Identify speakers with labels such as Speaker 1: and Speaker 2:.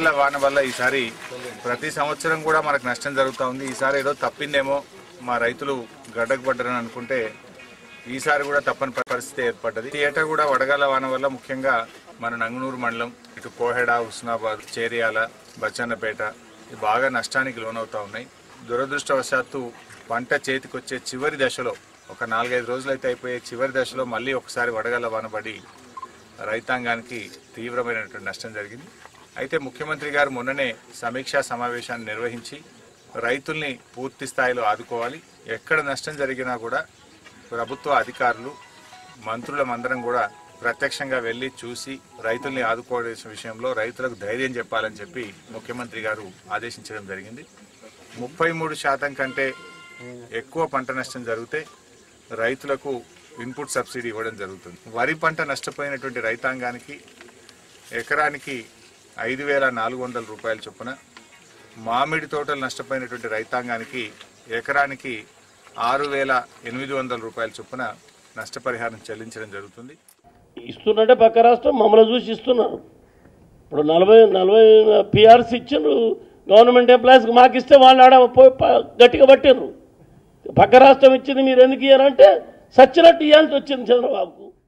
Speaker 1: వడగళ్ల వాన వల్ల ఈసారి ప్రతి సంవత్సరం కూడా మనకు నష్టం జరుగుతూ ఉంది. ఈసారి ఏదో తప్పిందేమో మా రైతులు గడ్డకు పడ్డారని అనుకుంటే ఈసారి కూడా తప్పని పరిస్థితి ఏర్పడ్డది. ఈ ఏటా కూడా వడగళ్ల వాన వల్ల ముఖ్యంగా మన నంగునూరు మండలం, ఇటు కోహెడ, హుస్నాబాద్, చేరియాల, బచ్చన్నపేట బాగా నష్టానికి లోనవుతా ఉన్నాయి. దురదృష్టవశాత్తు పంట చేతికొచ్చే చివరి దశలో ఒక 4-5 రోజులైతే అయిపోయే చివరి దశలో మళ్ళీ ఒకసారి వడగళ్ల వాన పడి రైతాంగానికి తీవ్రమైనటువంటి నష్టం జరిగింది. అయితే ముఖ్యమంత్రి గారు మొన్ననే సమీక్షా సమావేశాన్ని నిర్వహించి రైతుల్ని పూర్తి స్థాయిలో ఆదుకోవాలి, ఎక్కడ నష్టం జరిగినా కూడా ప్రభుత్వ అధికారులు, మంత్రులమందరం కూడా ప్రత్యక్షంగా వెళ్ళి చూసి రైతుల్ని ఆదుకోవాల్సిన విషయంలో రైతులకు ధైర్యం చెప్పాలని చెప్పి ముఖ్యమంత్రి గారు ఆదేశించడం జరిగింది. 33% కంటే ఎక్కువ పంట నష్టం జరిగితే రైతులకు ఇన్పుట్ సబ్సిడీ ఇవ్వడం జరుగుతుంది. వరి పంట నష్టపోయినటువంటి రైతాంగానికి ఎకరానికి 5,400 రూపాయల చొప్పున, మామిడి తోటలు నష్టపోయినటువంటి రైతాంగానికి ఎకరానికి 6,800 రూపాయల చొప్పున నష్టపరిహారం చెల్లించడం జరుగుతుంది.
Speaker 2: ఇస్తున్నట్టే పక్క రాష్ట్రం మమ్మల్ని చూసి ఇస్తున్నారు. ఇప్పుడు 40 పిఆర్సీ ఇచ్చిండ్రు గవర్నమెంట్ ఎంప్లాయీస్కి, మాకు ఇస్తే వాళ్ళు ఆడ గట్టిగా పట్టిండ్రు. పక్క రాష్ట్రం ఇచ్చింది మీరు ఎందుకు ఇయ్యారంటే సచ్చినట్టు ఇవ్వాల్సి వచ్చింది చంద్రబాబుకు.